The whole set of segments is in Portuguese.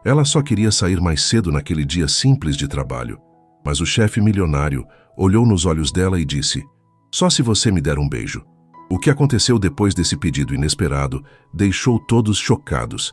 Ela só queria sair mais cedo naquele dia simples de trabalho. Mas o chefe milionário olhou nos olhos dela e disse: "Só se você me der um beijo." O que aconteceu depois desse pedido inesperado deixou todos chocados.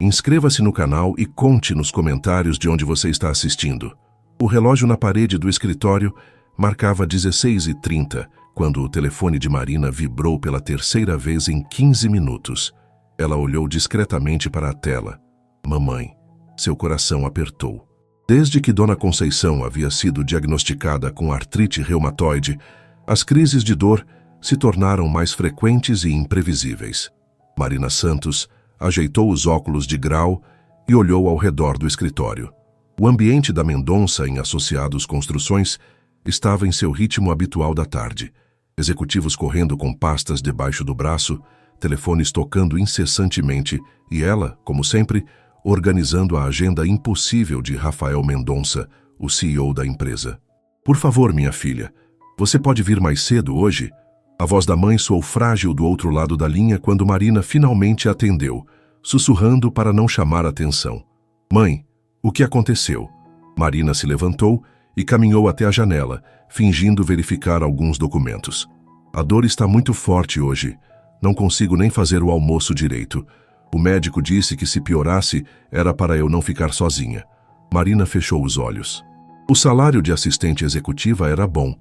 Inscreva-se no canal e conte nos comentários de onde você está assistindo. O relógio na parede do escritório marcava 16h30, quando o telefone de Marina vibrou pela terceira vez em 15 minutos. Ela olhou discretamente para a tela. Mamãe. Seu coração apertou. Desde que Dona Conceição havia sido diagnosticada com artrite reumatoide, as crises de dor se tornaram mais frequentes e imprevisíveis. Marina Santos ajeitou os óculos de grau e olhou ao redor do escritório. O ambiente da Mendonça em Associados Construções estava em seu ritmo habitual da tarde. Executivos correndo com pastas debaixo do braço, telefones tocando incessantemente e ela, como sempre, organizando a agenda impossível de Rafael Mendonça, o CEO da empresa. "Por favor, minha filha, você pode vir mais cedo hoje?" A voz da mãe soou frágil do outro lado da linha quando Marina finalmente atendeu, sussurrando para não chamar atenção. "Mãe, o que aconteceu?" Marina se levantou e caminhou até a janela, fingindo verificar alguns documentos. "A dor está muito forte hoje. Não consigo nem fazer o almoço direito. O médico disse que se piorasse era para eu não ficar sozinha." Marina fechou os olhos. O salário de assistente executiva era bom,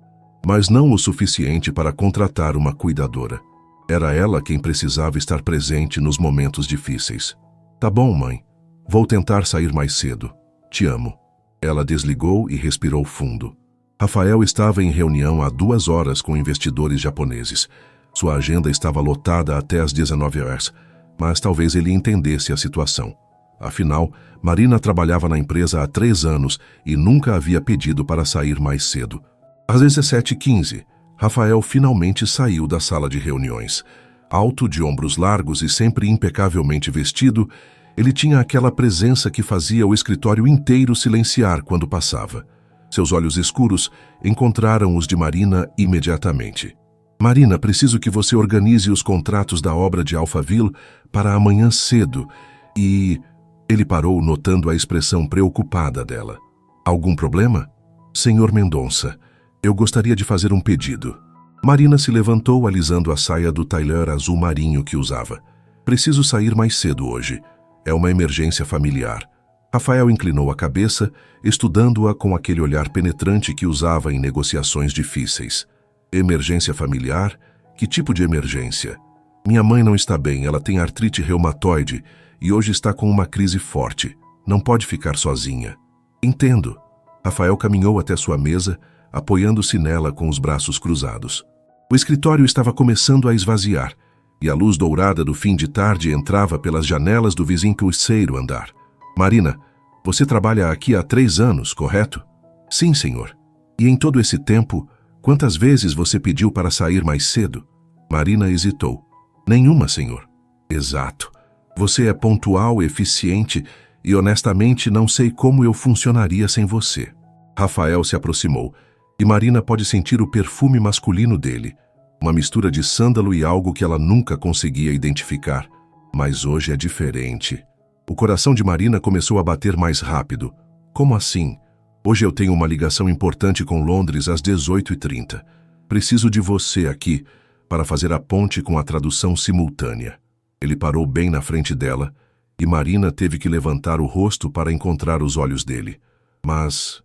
mas não o suficiente para contratar uma cuidadora. Era ela quem precisava estar presente nos momentos difíceis. "Tá bom, mãe. Vou tentar sair mais cedo. Te amo." Ela desligou e respirou fundo. Rafael estava em reunião há 2 horas com investidores japoneses. Sua agenda estava lotada até às 19 horas, mas talvez ele entendesse a situação. Afinal, Marina trabalhava na empresa há 3 anos e nunca havia pedido para sair mais cedo. Às 17h15, Rafael finalmente saiu da sala de reuniões. Alto, de ombros largos e sempre impecavelmente vestido, ele tinha aquela presença que fazia o escritório inteiro silenciar quando passava. Seus olhos escuros encontraram os de Marina imediatamente. "Marina, preciso que você organize os contratos da obra de Alphaville para amanhã cedo e..." Ele parou, notando a expressão preocupada dela. "Algum problema?" "Senhor Mendonça, eu gostaria de fazer um pedido." Marina se levantou, alisando a saia do tailleur azul marinho que usava. "Preciso sair mais cedo hoje. É uma emergência familiar." Rafael inclinou a cabeça, estudando-a com aquele olhar penetrante que usava em negociações difíceis. "Emergência familiar? Que tipo de emergência?" "Minha mãe não está bem, ela tem artrite reumatoide e hoje está com uma crise forte. Não pode ficar sozinha." "Entendo." Rafael caminhou até sua mesa, apoiando-se nela com os braços cruzados. O escritório estava começando a esvaziar, e a luz dourada do fim de tarde entrava pelas janelas do vizinho-terceiro andar. "Marina, você trabalha aqui há 3 anos, correto?" "Sim, senhor." "E em todo esse tempo, quantas vezes você pediu para sair mais cedo?" Marina hesitou. "Nenhuma, senhor." "Exato. Você é pontual, eficiente e honestamente não sei como eu funcionaria sem você." Rafael se aproximou e Marina pode sentir o perfume masculino dele, uma mistura de sândalo e algo que ela nunca conseguia identificar. Mas hoje é diferente. O coração de Marina começou a bater mais rápido. "Como assim? Hoje eu tenho uma ligação importante com Londres às 18h30. Preciso de você aqui para fazer a ponte com a tradução simultânea." Ele parou bem na frente dela e Marina teve que levantar o rosto para encontrar os olhos dele. Mas...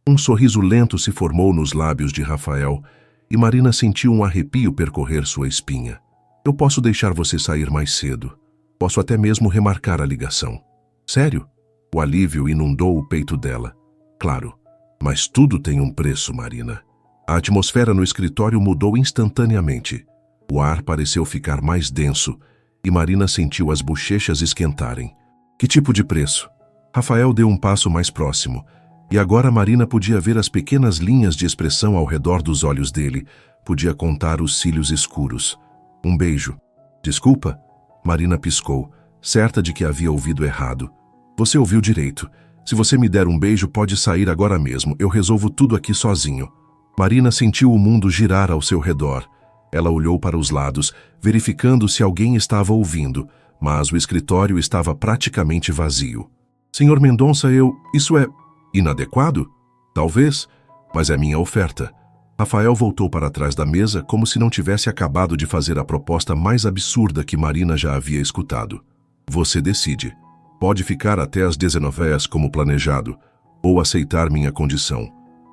Um sorriso lento se formou nos lábios de Rafael e Marina sentiu um arrepio percorrer sua espinha. "Eu posso deixar você sair mais cedo. Posso até mesmo remarcar a ligação." "Sério?" O alívio inundou o peito dela. "Claro, mas tudo tem um preço, Marina." A atmosfera no escritório mudou instantaneamente. O ar pareceu ficar mais denso e Marina sentiu as bochechas esquentarem. "Que tipo de preço?" Rafael deu um passo mais próximo. E agora Marina podia ver as pequenas linhas de expressão ao redor dos olhos dele, podia contar os cílios escuros. "Um beijo." "Desculpa?" Marina piscou, certa de que havia ouvido errado. "Você ouviu direito. Se você me der um beijo, pode sair agora mesmo. Eu resolvo tudo aqui sozinho." Marina sentiu o mundo girar ao seu redor. Ela olhou para os lados, verificando se alguém estava ouvindo, mas o escritório estava praticamente vazio. Senhor Mendonça, isso é inadequado? Talvez, mas é minha oferta. Rafael voltou para trás da mesa como se não tivesse acabado de fazer a proposta mais absurda que Marina já havia escutado. Você decide. Pode ficar até às 19 como planejado, ou aceitar minha condição.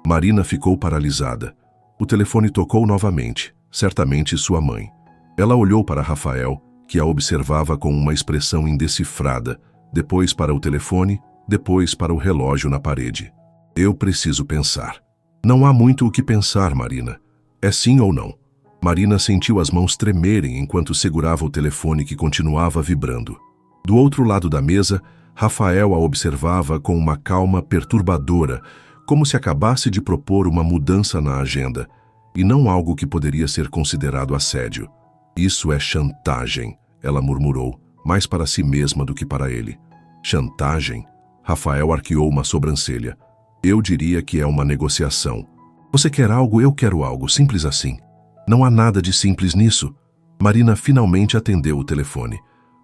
Marina ficou paralisada. O telefone tocou novamente, certamente sua mãe. Ela olhou para Rafael, que a observava com uma expressão indecifrada, depois para o telefone, depois para o relógio na parede. Eu preciso pensar. Não há muito o que pensar, Marina. É sim ou não? Marina sentiu as mãos tremerem enquanto segurava o telefone que continuava vibrando. Do outro lado da mesa, Rafael a observava com uma calma perturbadora, como se acabasse de propor uma mudança na agenda, e não algo que poderia ser considerado assédio. Isso é chantagem, ela murmurou, mais para si mesma do que para ele. Chantagem? Rafael arqueou uma sobrancelha. Eu diria que é uma negociação. Você quer algo, eu quero algo, simples assim. Não há nada de simples nisso. Marina finalmente atendeu o telefone.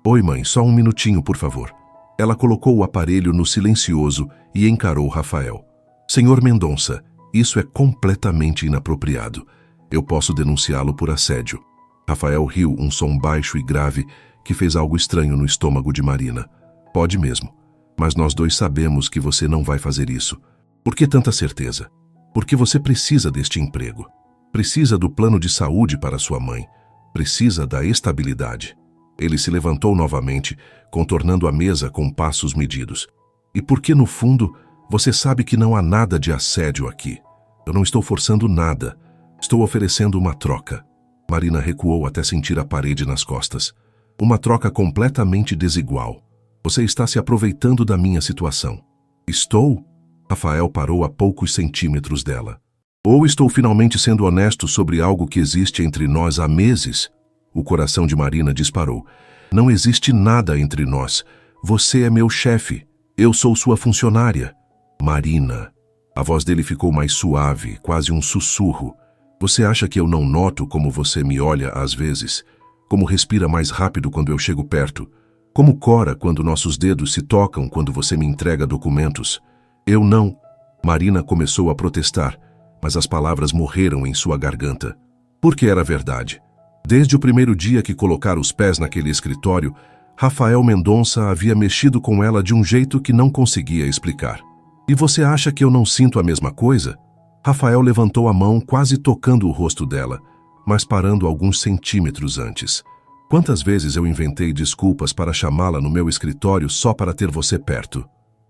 Oi, mãe, só um minutinho, por favor. Ela colocou o aparelho no silencioso e encarou Rafael. Senhor Mendonça, isso é completamente inapropriado. Eu posso denunciá-lo por assédio. Rafael riu, um som baixo e grave que fez algo estranho no estômago de Marina. Pode mesmo, mas nós dois sabemos que você não vai fazer isso. Por que tanta certeza? Porque você precisa deste emprego. Precisa do plano de saúde para sua mãe. Precisa da estabilidade. Ele se levantou novamente, contornando a mesa com passos medidos. E porque, no fundo, você sabe que não há nada de assédio aqui. Eu não estou forçando nada. Estou oferecendo uma troca. Marina recuou até sentir a parede nas costas. Uma troca completamente desigual. Você está se aproveitando da minha situação. Estou? Rafael parou a poucos centímetros dela. Ou estou finalmente sendo honesto sobre algo que existe entre nós há meses? O coração de Marina disparou. Não existe nada entre nós. Você é meu chefe. Eu sou sua funcionária. Marina. A voz dele ficou mais suave, quase um sussurro. Você acha que eu não noto como você me olha às vezes? Como respira mais rápido quando eu chego perto? Como cora quando nossos dedos se tocam quando você me entrega documentos? Eu não. Marina começou a protestar, mas as palavras morreram em sua garganta. Porque era verdade. Desde o primeiro dia que colocara os pés naquele escritório, Rafael Mendonça havia mexido com ela de um jeito que não conseguia explicar. E você acha que eu não sinto a mesma coisa? Rafael levantou a mão, quase tocando o rosto dela, mas parando alguns centímetros antes. Quantas vezes eu inventei desculpas para chamá-la no meu escritório só para ter você perto?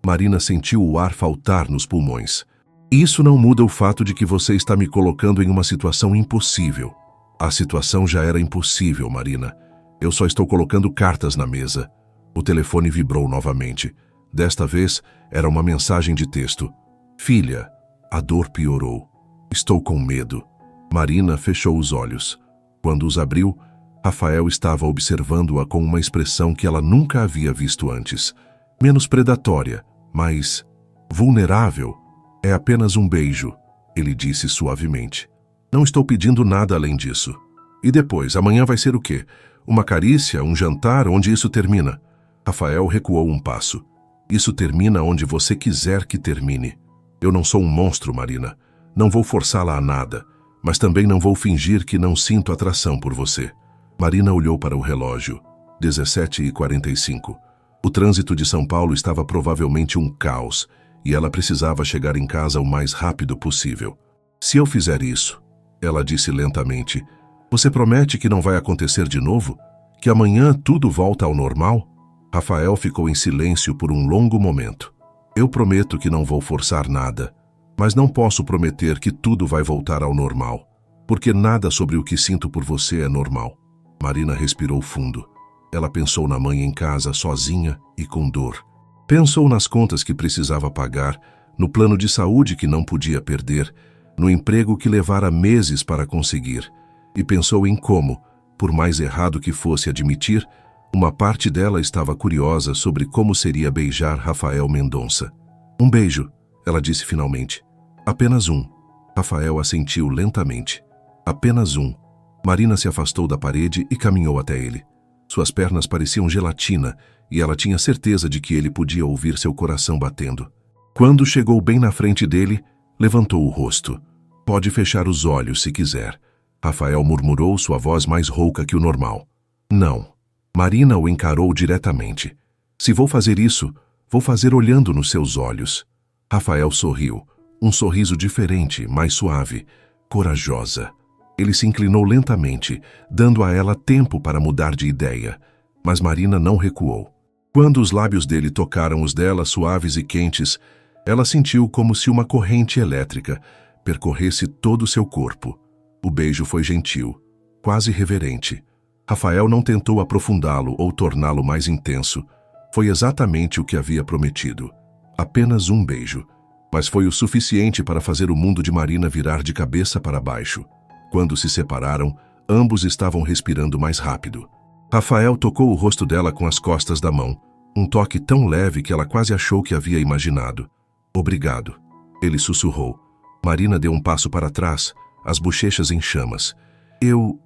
Marina sentiu o ar faltar nos pulmões. Isso não muda o fato de que você está me colocando em uma situação impossível. A situação já era impossível, Marina. Eu só estou colocando cartas na mesa. O telefone vibrou novamente. Desta vez, era uma mensagem de texto. Filha, a dor piorou. Estou com medo. Marina fechou os olhos. Quando os abriu, Rafael estava observando-a com uma expressão que ela nunca havia visto antes. Menos predatória, mas vulnerável. É apenas um beijo, ele disse suavemente. Não estou pedindo nada além disso. E depois, amanhã vai ser o quê? Uma carícia, um jantar, onde isso termina? Rafael recuou um passo. Isso termina onde você quiser que termine. Eu não sou um monstro, Marina. Não vou forçá-la a nada, mas também não vou fingir que não sinto atração por você. Marina olhou para o relógio. 17h45. O trânsito de São Paulo estava provavelmente um caos, e ela precisava chegar em casa o mais rápido possível. Se eu fizer isso, ela disse lentamente, você promete que não vai acontecer de novo? Que amanhã tudo volta ao normal? Rafael ficou em silêncio por um longo momento. Eu prometo que não vou forçar nada, mas não posso prometer que tudo vai voltar ao normal, porque nada sobre o que sinto por você é normal. Marina respirou fundo. Ela pensou na mãe em casa, sozinha e com dor. Pensou nas contas que precisava pagar, no plano de saúde que não podia perder, no emprego que levara meses para conseguir. E pensou em como, por mais errado que fosse admitir, uma parte dela estava curiosa sobre como seria beijar Rafael Mendonça. Um beijo, ela disse finalmente. Apenas um. Rafael assentiu lentamente. Apenas um. Marina se afastou da parede e caminhou até ele. Suas pernas pareciam gelatina e ela tinha certeza de que ele podia ouvir seu coração batendo. Quando chegou bem na frente dele, levantou o rosto. Pode fechar os olhos se quiser. Rafael murmurou, sua voz mais rouca que o normal. Não. Marina o encarou diretamente. Se vou fazer isso, vou fazer olhando nos seus olhos. Rafael sorriu. Um sorriso diferente, mais suave, corajosa. Ele se inclinou lentamente, dando a ela tempo para mudar de ideia. Mas Marina não recuou. Quando os lábios dele tocaram os dela, suaves e quentes, ela sentiu como se uma corrente elétrica percorresse todo o seu corpo. O beijo foi gentil, quase reverente. Rafael não tentou aprofundá-lo ou torná-lo mais intenso. Foi exatamente o que havia prometido. Apenas um beijo. Mas foi o suficiente para fazer o mundo de Marina virar de cabeça para baixo. Quando se separaram, ambos estavam respirando mais rápido. Rafael tocou o rosto dela com as costas da mão, um toque tão leve que ela quase achou que havia imaginado. Obrigado, ele sussurrou. Marina deu um passo para trás, as bochechas em chamas. Eu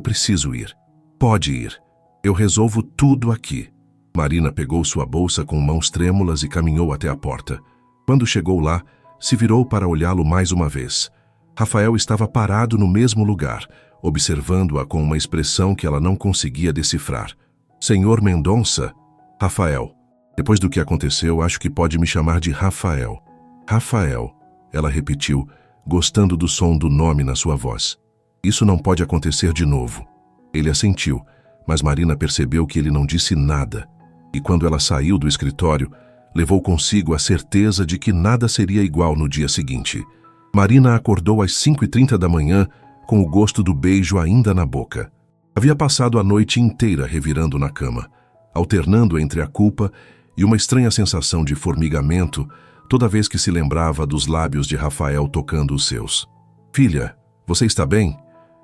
preciso ir. Pode ir. Eu resolvo tudo aqui. Marina pegou sua bolsa com mãos trêmulas e caminhou até a porta. Quando chegou lá, se virou para olhá-lo mais uma vez. Rafael estava parado no mesmo lugar, observando-a com uma expressão que ela não conseguia decifrar. Senhor Mendonça? Rafael. Depois do que aconteceu, acho que pode me chamar de Rafael. Rafael, ela repetiu, gostando do som do nome na sua voz. Isso não pode acontecer de novo. Ele assentiu, mas Marina percebeu que ele não disse nada. E quando ela saiu do escritório, levou consigo a certeza de que nada seria igual no dia seguinte. Marina acordou às 5h30 da manhã, com o gosto do beijo ainda na boca. Havia passado a noite inteira revirando na cama, alternando entre a culpa e uma estranha sensação de formigamento toda vez que se lembrava dos lábios de Rafael tocando os seus. Filha, você está bem?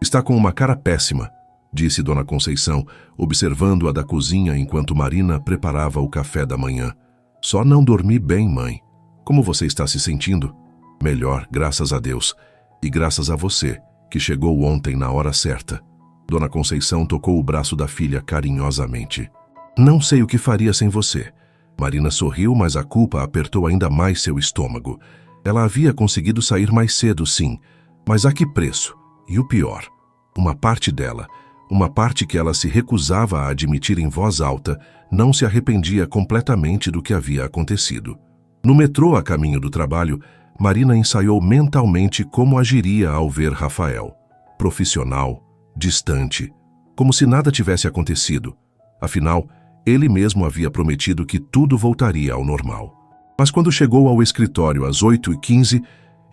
Está com uma cara péssima, disse Dona Conceição, observando-a da cozinha enquanto Marina preparava o café da manhã. Só não dormi bem, mãe. Como você está se sentindo? Melhor, graças a Deus. E graças a você, que chegou ontem na hora certa. Dona Conceição tocou o braço da filha carinhosamente. Não sei o que faria sem você. Marina sorriu, mas a culpa apertou ainda mais seu estômago. Ela havia conseguido sair mais cedo, sim, mas a que preço? E o pior, uma parte dela, uma parte que ela se recusava a admitir em voz alta, não se arrependia completamente do que havia acontecido. No metrô a caminho do trabalho, Marina ensaiou mentalmente como agiria ao ver Rafael. Profissional, distante, como se nada tivesse acontecido. Afinal, ele mesmo havia prometido que tudo voltaria ao normal. Mas quando chegou ao escritório às 8h15,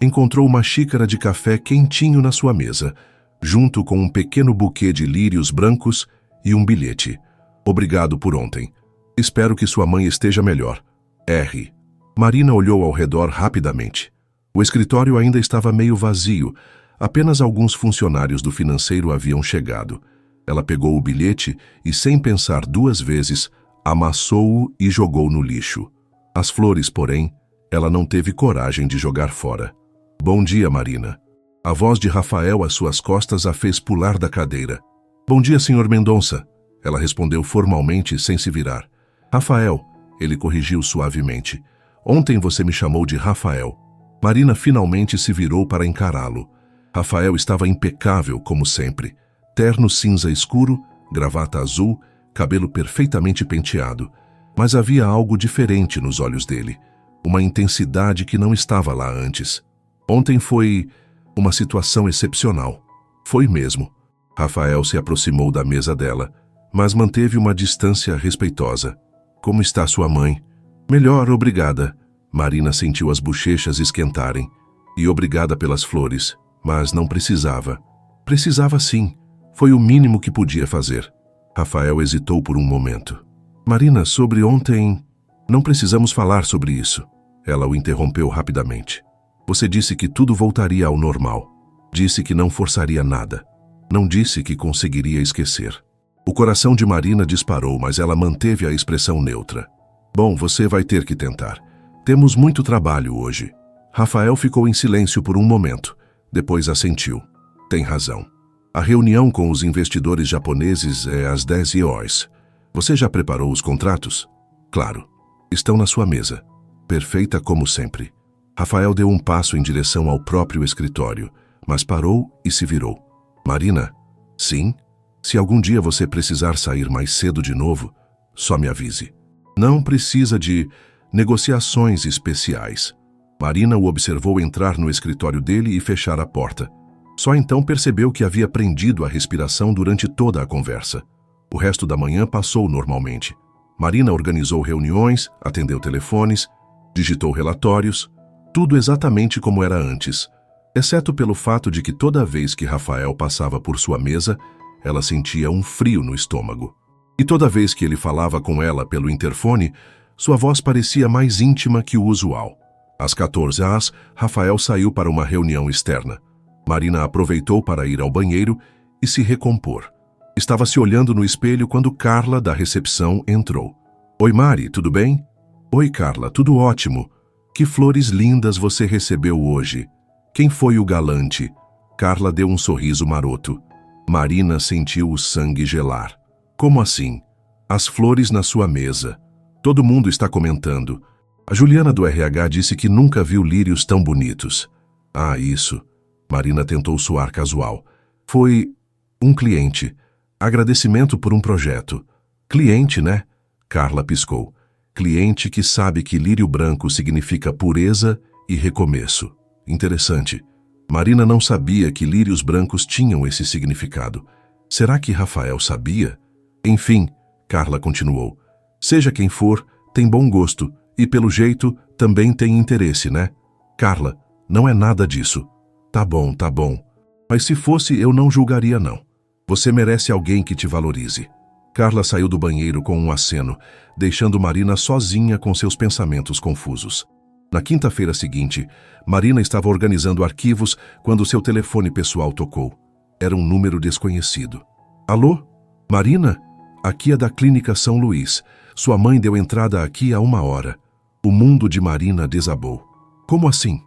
encontrou uma xícara de café quentinho na sua mesa, junto com um pequeno buquê de lírios brancos e um bilhete. Obrigado por ontem. Espero que sua mãe esteja melhor. R. Marina olhou ao redor rapidamente. O escritório ainda estava meio vazio, apenas alguns funcionários do financeiro haviam chegado. Ela pegou o bilhete e, sem pensar duas vezes, amassou-o e jogou no lixo. As flores, porém, ela não teve coragem de jogar fora. Bom dia, Marina. A voz de Rafael às suas costas a fez pular da cadeira. Bom dia, Sr. Mendonça. Ela respondeu formalmente, sem se virar. Rafael, ele corrigiu suavemente. Ontem você me chamou de Rafael. Marina finalmente se virou para encará-lo. Rafael estava impecável, como sempre. Terno cinza escuro, gravata azul, cabelo perfeitamente penteado. Mas havia algo diferente nos olhos dele. Uma intensidade que não estava lá antes. Ontem foi uma situação excepcional. Foi mesmo. Rafael se aproximou da mesa dela, mas manteve uma distância respeitosa. Como está sua mãe? Melhor, obrigada. Marina sentiu as bochechas esquentarem. E obrigada pelas flores, mas não precisava. Precisava sim. Foi o mínimo que podia fazer. Rafael hesitou por um momento. Marina, sobre ontem... Não precisamos falar sobre isso. Ela o interrompeu rapidamente. Você disse que tudo voltaria ao normal. Disse que não forçaria nada. Não disse que conseguiria esquecer. O coração de Marina disparou, mas ela manteve a expressão neutra. Bom, você vai ter que tentar. Temos muito trabalho hoje. Rafael ficou em silêncio por um momento. Depois assentiu. Tem razão. A reunião com os investidores japoneses é às 10 horas. Você já preparou os contratos? Claro. Estão na sua mesa. Perfeita como sempre. Rafael deu um passo em direção ao próprio escritório, mas parou e se virou. Marina? Sim? Se algum dia você precisar sair mais cedo de novo, só me avise. Não precisa de negociações especiais. Marina o observou entrar no escritório dele e fechar a porta. Só então percebeu que havia prendido a respiração durante toda a conversa. O resto da manhã passou normalmente. Marina organizou reuniões, atendeu telefones, digitou relatórios, tudo exatamente como era antes, exceto pelo fato de que toda vez que Rafael passava por sua mesa, ela sentia um frio no estômago. E toda vez que ele falava com ela pelo interfone, sua voz parecia mais íntima que o usual. Às 14 horas, Rafael saiu para uma reunião externa. Marina aproveitou para ir ao banheiro e se recompor. Estava se olhando no espelho quando Carla, da recepção, entrou. Oi, Mari, tudo bem? Oi, Carla, tudo ótimo. Que flores lindas você recebeu hoje. Quem foi o galante? Carla deu um sorriso maroto. Marina sentiu o sangue gelar. Como assim? As flores na sua mesa. Todo mundo está comentando. A Juliana do RH disse que nunca viu lírios tão bonitos. Ah, isso. Marina tentou soar casual. Foi um cliente. Agradecimento por um projeto. Cliente, né? Carla piscou. Cliente que sabe que lírio branco significa pureza e recomeço. Interessante. Marina não sabia que lírios brancos tinham esse significado. Será que Rafael sabia? Enfim, Carla continuou. Seja quem for, tem bom gosto e, pelo jeito, também tem interesse, né? Carla, não é nada disso. Tá bom. Mas se fosse, eu não julgaria, não. Você merece alguém que te valorize. Carla saiu do banheiro com um aceno, deixando Marina sozinha com seus pensamentos confusos. Na quinta-feira seguinte, Marina estava organizando arquivos quando seu telefone pessoal tocou. Era um número desconhecido. Alô? Marina? Aqui é da Clínica São Luís. Sua mãe deu entrada aqui há 1 hora. O mundo de Marina desabou. Como assim?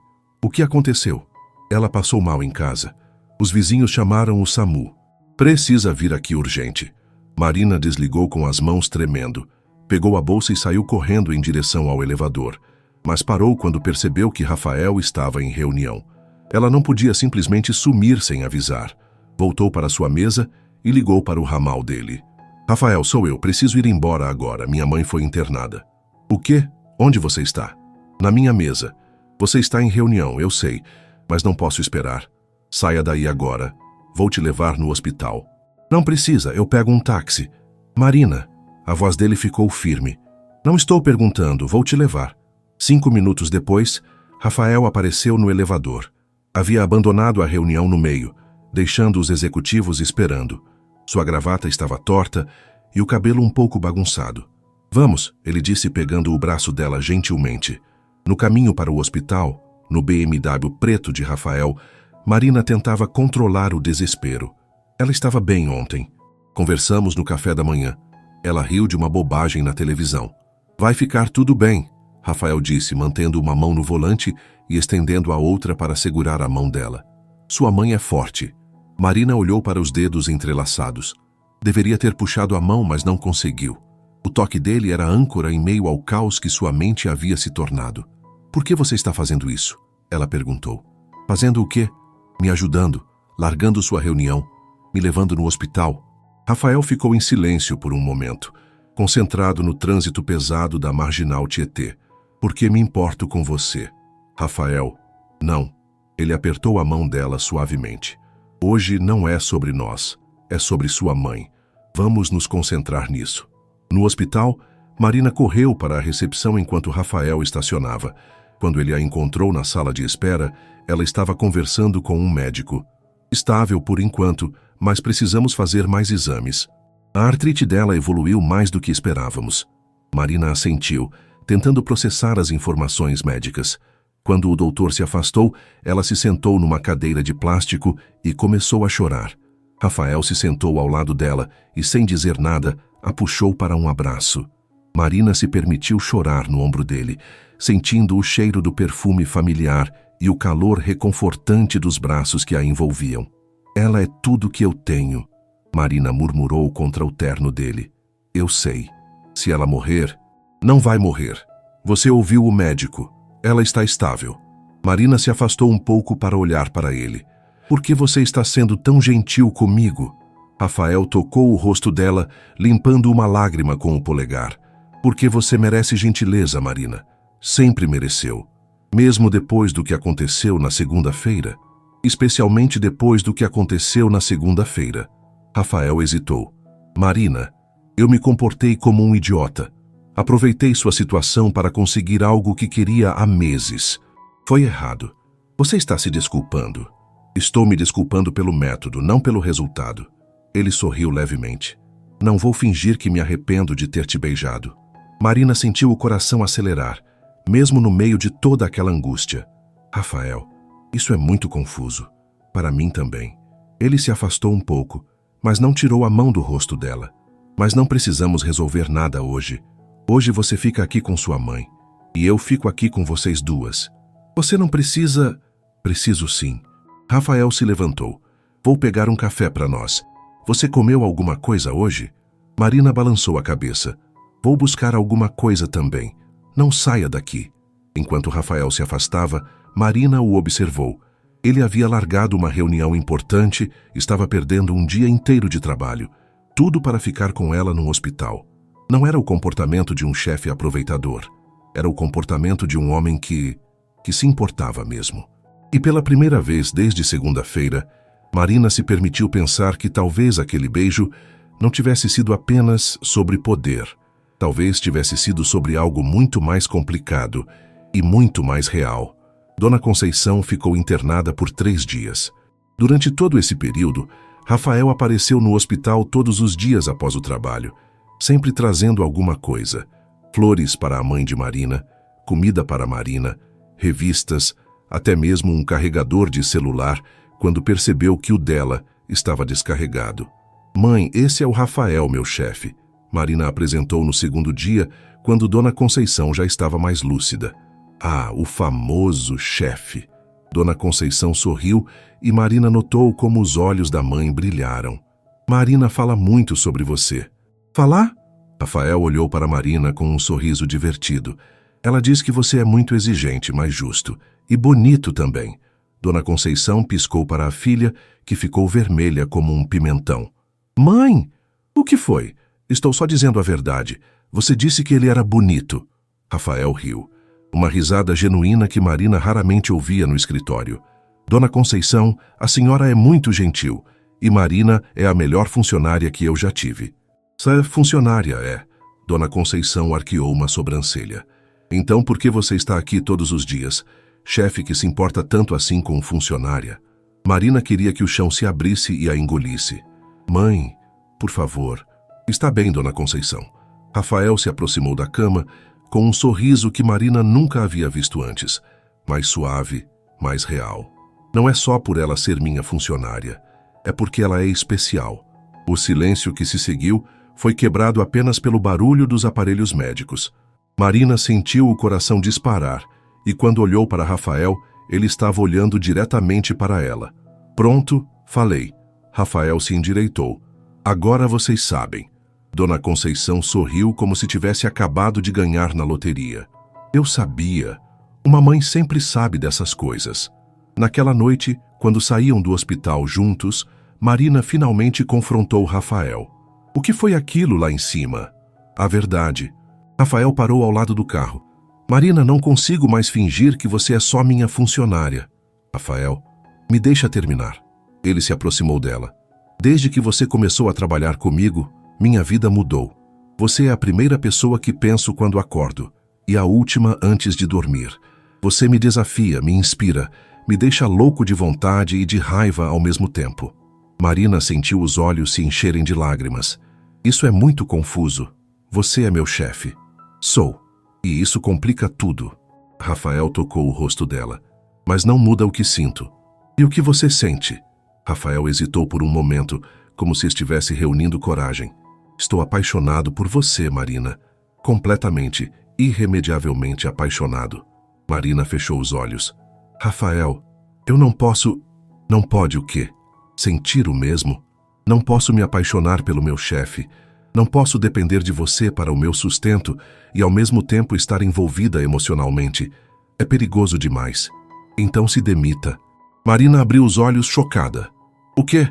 O que aconteceu? Ela passou mal em casa. Os vizinhos chamaram o SAMU. Precisa vir aqui urgente. Marina desligou com as mãos tremendo. Pegou a bolsa e saiu correndo em direção ao elevador. Mas parou quando percebeu que Rafael estava em reunião. Ela não podia simplesmente sumir sem avisar. Voltou para sua mesa e ligou para o ramal dele. Rafael, sou eu. Preciso ir embora agora. Minha mãe foi internada. O quê? Onde você está? Na minha mesa. Você está em reunião, eu sei, mas não posso esperar. Saia daí agora. Vou te levar no hospital. Não precisa, eu pego um táxi. Marina, a voz dele ficou firme. Não estou perguntando, vou te levar. 5 minutos depois, Rafael apareceu no elevador. Havia abandonado a reunião no meio, deixando os executivos esperando. Sua gravata estava torta e o cabelo um pouco bagunçado. Vamos, ele disse pegando o braço dela gentilmente. No caminho para o hospital, no BMW preto de Rafael, Marina tentava controlar o desespero. Ela estava bem ontem. Conversamos no café da manhã. Ela riu de uma bobagem na televisão. Vai ficar tudo bem, Rafael disse, mantendo uma mão no volante e estendendo a outra para segurar a mão dela. Sua mãe é forte. Marina olhou para os dedos entrelaçados. Deveria ter puxado a mão, mas não conseguiu. O toque dele era âncora em meio ao caos que sua mente havia se tornado. Por que você está fazendo isso? Ela perguntou. Fazendo o quê? Me ajudando, largando sua reunião, me levando no hospital. Rafael ficou em silêncio por um momento, concentrado no trânsito pesado da Marginal Tietê. Por que me importo com você? Rafael, não. Ele apertou a mão dela suavemente. Hoje não é sobre nós, é sobre sua mãe. Vamos nos concentrar nisso. No hospital, Marina correu para a recepção enquanto Rafael estacionava. Quando ele a encontrou na sala de espera, ela estava conversando com um médico. Estável por enquanto, mas precisamos fazer mais exames. A artrite dela evoluiu mais do que esperávamos. Marina assentiu, tentando processar as informações médicas. Quando o doutor se afastou, ela se sentou numa cadeira de plástico e começou a chorar. Rafael se sentou ao lado dela e, sem dizer nada, a puxou para um abraço. Marina se permitiu chorar no ombro dele, sentindo o cheiro do perfume familiar e o calor reconfortante dos braços que a envolviam. Ela é tudo que eu tenho, Marina murmurou contra o terno dele. Eu sei. Se ela morrer, não vai morrer. Você ouviu o médico. Ela está estável. Marina se afastou um pouco para olhar para ele. Por que você está sendo tão gentil comigo? Rafael tocou o rosto dela, limpando uma lágrima com o polegar. Porque você merece gentileza, Marina. Sempre mereceu. Mesmo depois do que aconteceu na segunda-feira. Especialmente depois do que aconteceu na segunda-feira. Rafael hesitou. Marina, eu me comportei como um idiota. Aproveitei sua situação para conseguir algo que queria há meses. Foi errado. Você está se desculpando. Estou me desculpando pelo método, não pelo resultado. Ele sorriu levemente. Não vou fingir que me arrependo de ter te beijado. Marina sentiu o coração acelerar, mesmo no meio de toda aquela angústia. Rafael, isso é muito confuso. Para mim também. Ele se afastou um pouco, mas não tirou a mão do rosto dela. Mas não precisamos resolver nada hoje. Hoje você fica aqui com sua mãe. E eu fico aqui com vocês duas. Você não precisa... Preciso sim. Rafael se levantou. Vou pegar um café para nós. Você comeu alguma coisa hoje? Marina balançou a cabeça. Vou buscar alguma coisa também. Não saia daqui. Enquanto Rafael se afastava, Marina o observou. Ele havia largado uma reunião importante, estava perdendo um dia inteiro de trabalho. Tudo para ficar com ela no hospital. Não era o comportamento de um chefe aproveitador. Era o comportamento de um homem que se importava mesmo. E pela primeira vez desde segunda-feira, Marina se permitiu pensar que talvez aquele beijo não tivesse sido apenas sobre poder. Talvez tivesse sido sobre algo muito mais complicado e muito mais real. Dona Conceição ficou internada por 3 dias. Durante todo esse período, Rafael apareceu no hospital todos os dias após o trabalho, sempre trazendo alguma coisa. Flores para a mãe de Marina, comida para Marina, revistas, até mesmo um carregador de celular, quando percebeu que o dela estava descarregado. Mãe, esse é o Rafael, meu chefe. Marina apresentou no segundo dia, quando Dona Conceição já estava mais lúcida. Ah, o famoso chefe. Dona Conceição sorriu e Marina notou como os olhos da mãe brilharam. Marina fala muito sobre você. Falar? Rafael olhou para Marina com um sorriso divertido. Ela diz que você é muito exigente, mas justo. E bonito também. Dona Conceição piscou para a filha, que ficou vermelha como um pimentão. Mãe! O que foi? Estou só dizendo a verdade. Você disse que ele era bonito. Rafael riu. Uma risada genuína que Marina raramente ouvia no escritório. Dona Conceição, a senhora é muito gentil. E Marina é a melhor funcionária que eu já tive. Funcionária, é. Dona Conceição arqueou uma sobrancelha. Então por que você está aqui todos os dias? Chefe que se importa tanto assim com funcionária. Marina queria que o chão se abrisse e a engolisse. Mãe, por favor. Está bem, Dona Conceição. Rafael se aproximou da cama com um sorriso que Marina nunca havia visto antes. Mais suave, mais real. Não é só por ela ser minha funcionária. É porque ela é especial. O silêncio que se seguiu foi quebrado apenas pelo barulho dos aparelhos médicos. Marina sentiu o coração disparar e quando olhou para Rafael, ele estava olhando diretamente para ela. Pronto, falei. Rafael se endireitou. Agora vocês sabem. Dona Conceição sorriu como se tivesse acabado de ganhar na loteria. Eu sabia. Uma mãe sempre sabe dessas coisas. Naquela noite, quando saíam do hospital juntos, Marina finalmente confrontou Rafael. O que foi aquilo lá em cima? A verdade. Rafael parou ao lado do carro. Marina, não consigo mais fingir que você é só minha funcionária. Rafael, me deixa terminar. Ele se aproximou dela. Desde que você começou a trabalhar comigo, minha vida mudou. Você é a primeira pessoa que penso quando acordo e a última antes de dormir. Você me desafia, me inspira, me deixa louco de vontade e de raiva ao mesmo tempo. Marina sentiu os olhos se encherem de lágrimas. Isso é muito confuso. Você é meu chefe. Sou. E isso complica tudo. Rafael tocou o rosto dela. Mas não muda o que sinto. E o que você sente? Rafael hesitou por um momento, como se estivesse reunindo coragem. Estou apaixonado por você, Marina. Completamente, irremediavelmente apaixonado. Marina fechou os olhos. Rafael, eu não posso... Não pode o quê? Sentir o mesmo? Não posso me apaixonar pelo meu chefe. Não posso depender de você para o meu sustento e ao mesmo tempo estar envolvida emocionalmente. É perigoso demais. Então se demita. Marina abriu os olhos chocada. O quê?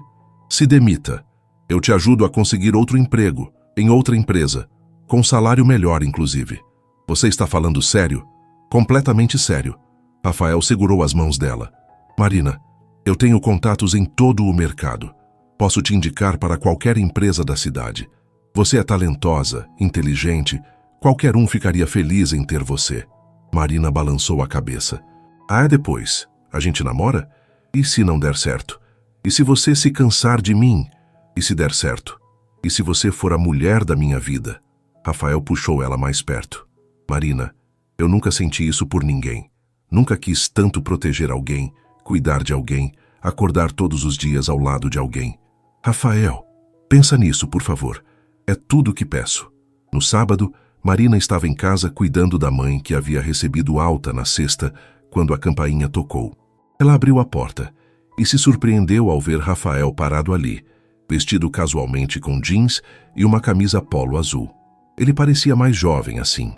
Se demita. Eu te ajudo a conseguir outro emprego, em outra empresa, com salário melhor, inclusive. Você está falando sério? Completamente sério. Rafael segurou as mãos dela. Marina, eu tenho contatos em todo o mercado. Posso te indicar para qualquer empresa da cidade. Você é talentosa, inteligente. Qualquer um ficaria feliz em ter você. Marina balançou a cabeça. Ah, depois? A gente namora? E se não der certo? E se você se cansar de mim? E se der certo? E se você for a mulher da minha vida? Rafael puxou ela mais perto. Marina, eu nunca senti isso por ninguém. Nunca quis tanto proteger alguém, cuidar de alguém, acordar todos os dias ao lado de alguém. Rafael, pensa nisso, por favor. É tudo o que peço. No sábado, Marina estava em casa cuidando da mãe que havia recebido alta na sexta quando a campainha tocou. Ela abriu a porta e se surpreendeu ao ver Rafael parado ali, vestido casualmente com jeans e uma camisa polo azul. Ele parecia mais jovem assim,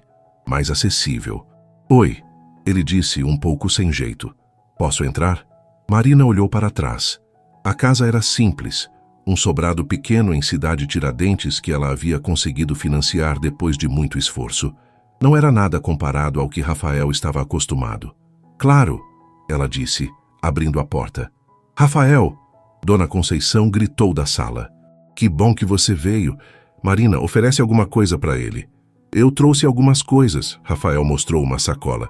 mais acessível. Oi, ele disse um pouco sem jeito. Posso entrar? Marina olhou para trás. A casa era simples, um sobrado pequeno em Cidade Tiradentes que ela havia conseguido financiar depois de muito esforço. Não era nada comparado ao que Rafael estava acostumado. Claro, ela disse, abrindo a porta. Rafael! Dona Conceição gritou da sala. Que bom que você veio. Marina, oferece alguma coisa para ele. Eu trouxe algumas coisas, Rafael mostrou uma sacola.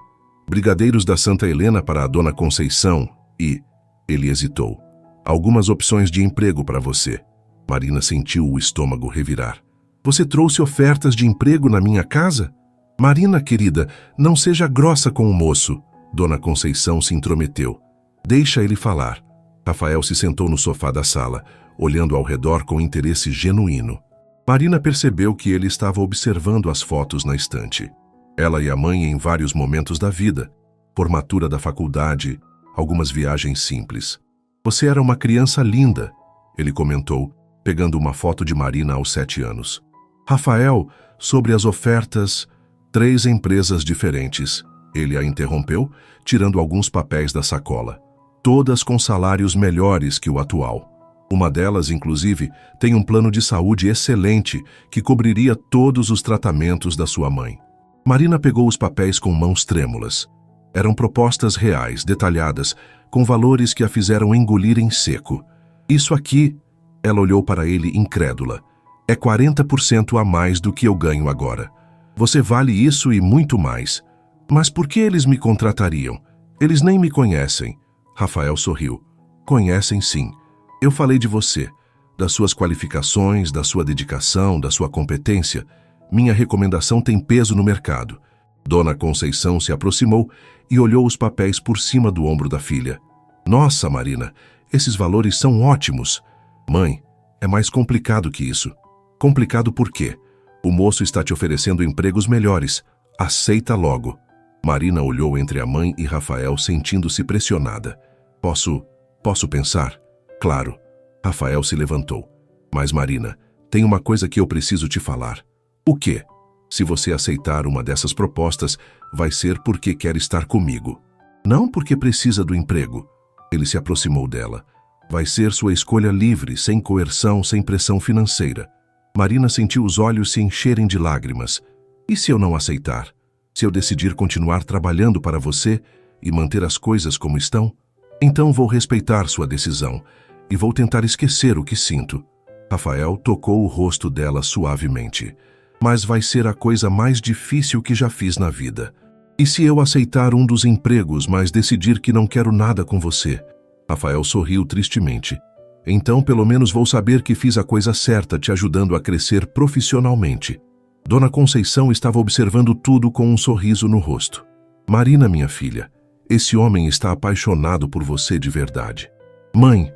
Brigadeiros da Santa Helena para a Dona Conceição e... Ele hesitou. Algumas opções de emprego para você. Marina sentiu o estômago revirar. Você trouxe ofertas de emprego na minha casa? Marina, querida, não seja grossa com o moço. Dona Conceição se intrometeu. Deixa ele falar. Rafael se sentou no sofá da sala, olhando ao redor com interesse genuíno. Marina percebeu que ele estava observando as fotos na estante. Ela e a mãe em vários momentos da vida. Formatura da faculdade, algumas viagens simples. Você era uma criança linda, ele comentou, pegando uma foto de Marina aos 7 anos. Rafael, sobre as ofertas, 3 empresas diferentes. Ele a interrompeu, tirando alguns papéis da sacola. Todas com salários melhores que o atual. Uma delas, inclusive, tem um plano de saúde excelente que cobriria todos os tratamentos da sua mãe. Marina pegou os papéis com mãos trêmulas. Eram propostas reais, detalhadas, com valores que a fizeram engolir em seco. Isso aqui, ela olhou para ele incrédula, é 40% a mais do que eu ganho agora. Você vale isso e muito mais. Mas por que eles me contratariam? Eles nem me conhecem. Rafael sorriu. Conhecem sim. Eu falei de você, das suas qualificações, da sua dedicação, da sua competência. Minha recomendação tem peso no mercado. Dona Conceição se aproximou e olhou os papéis por cima do ombro da filha. Nossa, Marina, esses valores são ótimos. Mãe, é mais complicado que isso. Complicado por quê? O moço está te oferecendo empregos melhores. Aceita logo. Marina olhou entre a mãe e Rafael, sentindo-se pressionada. Posso pensar? Claro. Rafael se levantou. Mas, Marina, tem uma coisa que eu preciso te falar. O quê? Se você aceitar uma dessas propostas, vai ser porque quer estar comigo. Não porque precisa do emprego. Ele se aproximou dela. Vai ser sua escolha livre, sem coerção, sem pressão financeira. Marina sentiu os olhos se encherem de lágrimas. E se eu não aceitar? Se eu decidir continuar trabalhando para você e manter as coisas como estão? Então vou respeitar sua decisão e vou tentar esquecer o que sinto. Rafael tocou o rosto dela suavemente. Mas vai ser a coisa mais difícil que já fiz na vida. E se eu aceitar um dos empregos, mas decidir que não quero nada com você? Rafael sorriu tristemente. Então, pelo menos vou saber que fiz a coisa certa, te ajudando a crescer profissionalmente. Dona Conceição estava observando tudo com um sorriso no rosto. Marina, minha filha, esse homem está apaixonado por você de verdade. Mãe,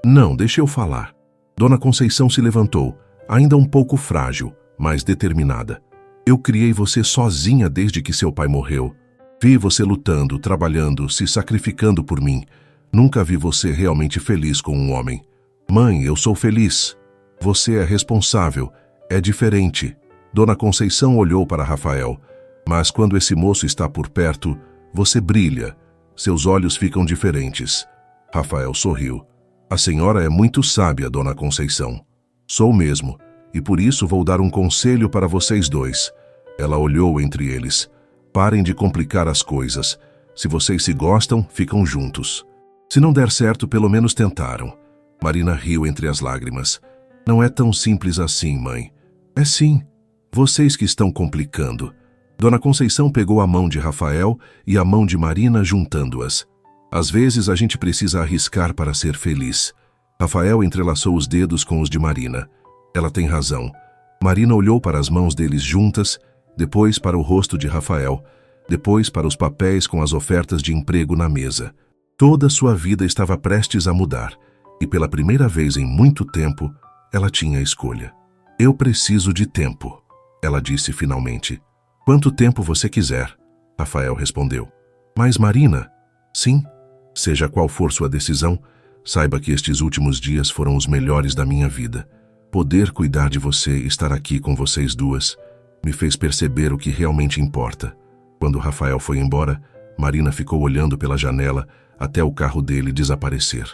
não, deixa eu falar. Dona Conceição se levantou, ainda um pouco frágil, mas determinada. Eu criei você sozinha desde que seu pai morreu. Vi você lutando, trabalhando, se sacrificando por mim. Nunca vi você realmente feliz com um homem. Mãe, eu sou feliz. Você é responsável. É diferente. Dona Conceição olhou para Rafael. Mas quando esse moço está por perto, você brilha. Seus olhos ficam diferentes. Rafael sorriu. A senhora é muito sábia, Dona Conceição. Sou mesmo, e por isso vou dar um conselho para vocês dois. Ela olhou entre eles. Parem de complicar as coisas. Se vocês se gostam, ficam juntos. Se não der certo, pelo menos tentaram. Marina riu entre as lágrimas. Não é tão simples assim, mãe. É sim. Vocês que estão complicando. Dona Conceição pegou a mão de Rafael e a mão de Marina, juntando-as. Às vezes a gente precisa arriscar para ser feliz. Rafael entrelaçou os dedos com os de Marina. Ela tem razão. Marina olhou para as mãos deles juntas, depois para o rosto de Rafael, depois para os papéis com as ofertas de emprego na mesa. Toda sua vida estava prestes a mudar, e pela primeira vez em muito tempo, ela tinha escolha. Eu preciso de tempo, ela disse finalmente. Quanto tempo você quiser, Rafael respondeu. Mas Marina, sim, seja qual for sua decisão, saiba que estes últimos dias foram os melhores da minha vida. Poder cuidar de você e estar aqui com vocês duas me fez perceber o que realmente importa. Quando Rafael foi embora, Marina ficou olhando pela janela até o carro dele desaparecer.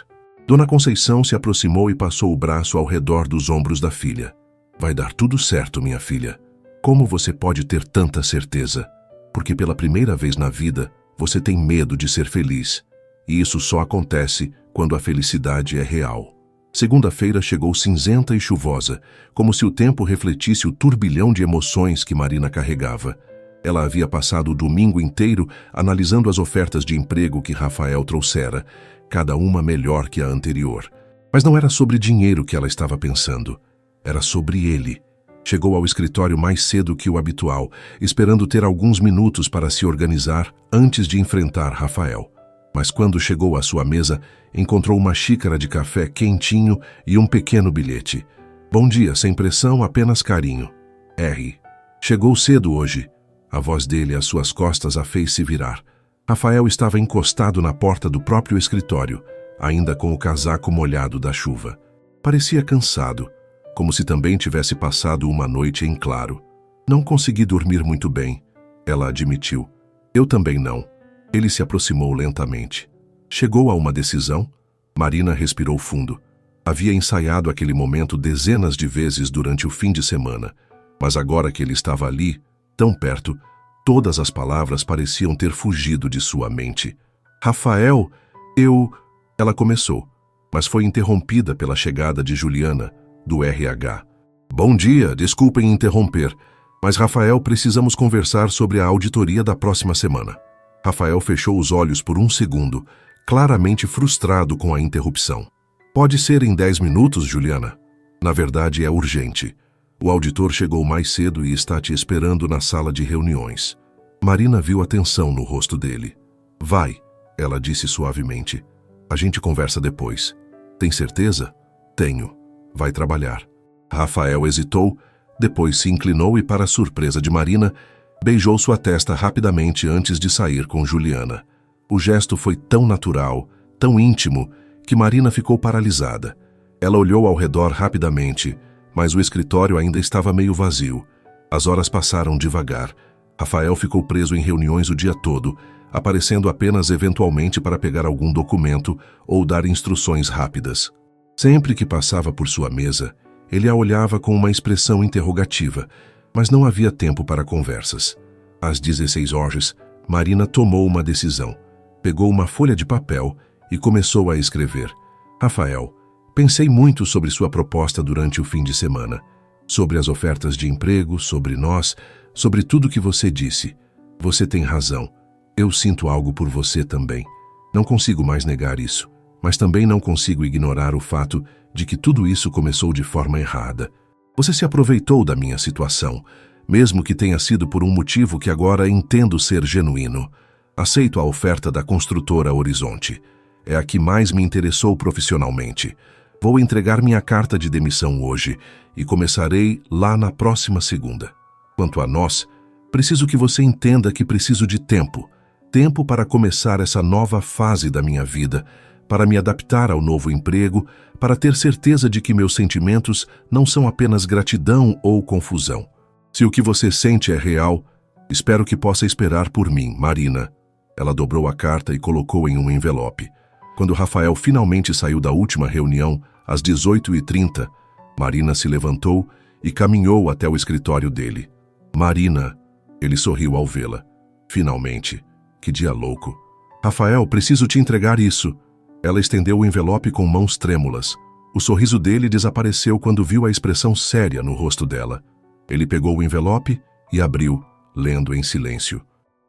Dona Conceição se aproximou e passou o braço ao redor dos ombros da filha. Vai dar tudo certo, minha filha. Como você pode ter tanta certeza? Porque pela primeira vez na vida, você tem medo de ser feliz. E isso só acontece quando a felicidade é real. Segunda-feira chegou cinzenta e chuvosa, como se o tempo refletisse o turbilhão de emoções que Marina carregava. Ela havia passado o domingo inteiro analisando as ofertas de emprego que Rafael trouxera, cada uma melhor que a anterior. Mas não era sobre dinheiro que ela estava pensando. Era sobre ele. Chegou ao escritório mais cedo que o habitual, esperando ter alguns minutos para se organizar antes de enfrentar Rafael. Mas quando chegou à sua mesa, encontrou uma xícara de café quentinho e um pequeno bilhete. Bom dia, sem pressão, apenas carinho. R. Chegou cedo hoje. A voz dele às suas costas a fez se virar. Rafael estava encostado na porta do próprio escritório, ainda com o casaco molhado da chuva. Parecia cansado, como se também tivesse passado uma noite em claro. Não consegui dormir muito bem, ela admitiu. Eu também não. Ele se aproximou lentamente. Chegou a uma decisão? Marina respirou fundo. Havia ensaiado aquele momento dezenas de vezes durante o fim de semana, mas agora que ele estava ali, tão perto, todas as palavras pareciam ter fugido de sua mente. Rafael, Ela começou, mas foi interrompida pela chegada de Juliana, do RH. Bom dia, desculpem interromper, mas Rafael, precisamos conversar sobre a auditoria da próxima semana. Rafael fechou os olhos por um segundo, claramente frustrado com a interrupção. Pode ser em 10 minutos, Juliana? Na verdade, é urgente. O auditor chegou mais cedo e está te esperando na sala de reuniões. Marina viu a tensão no rosto dele. Vai, ela disse suavemente. A gente conversa depois. Tem certeza? Tenho. Vai trabalhar. Rafael hesitou, depois se inclinou e, para a surpresa de Marina, beijou sua testa rapidamente antes de sair com Juliana. O gesto foi tão natural, tão íntimo, que Marina ficou paralisada. Ela olhou ao redor rapidamente, mas o escritório ainda estava meio vazio. As horas passaram devagar. Rafael ficou preso em reuniões o dia todo, aparecendo apenas eventualmente para pegar algum documento ou dar instruções rápidas. Sempre que passava por sua mesa, ele a olhava com uma expressão interrogativa, mas não havia tempo para conversas. Às 16 horas, Marina tomou uma decisão. Pegou uma folha de papel e começou a escrever. Rafael, pensei muito sobre sua proposta durante o fim de semana. Sobre as ofertas de emprego, sobre nós, sobre tudo que você disse. Você tem razão. Eu sinto algo por você também. Não consigo mais negar isso, mas também não consigo ignorar o fato de que tudo isso começou de forma errada. Você se aproveitou da minha situação, mesmo que tenha sido por um motivo que agora entendo ser genuíno. Aceito a oferta da construtora Horizonte. É a que mais me interessou profissionalmente. Vou entregar minha carta de demissão hoje e começarei lá na próxima segunda. Quanto a nós, preciso que você entenda que preciso de tempo. Tempo para começar essa nova fase da minha vida, para me adaptar ao novo emprego, para ter certeza de que meus sentimentos não são apenas gratidão ou confusão. Se o que você sente é real, espero que possa esperar por mim, Marina. Ela dobrou a carta e colocou em um envelope. Quando Rafael finalmente saiu da última reunião, às 18h30, Marina se levantou e caminhou até o escritório dele. Marina, ele sorriu ao vê-la. Finalmente. Que dia louco. Rafael, preciso te entregar isso. Ela estendeu o envelope com mãos trêmulas. O sorriso dele desapareceu quando viu a expressão séria no rosto dela. Ele pegou o envelope e abriu, lendo em silêncio.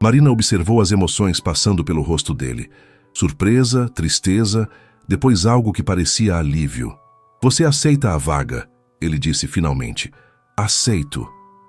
Marina observou as emoções passando pelo rosto dele. Surpresa, tristeza, depois algo que parecia alívio. Você aceita a vaga, ele disse finalmente. Aceito.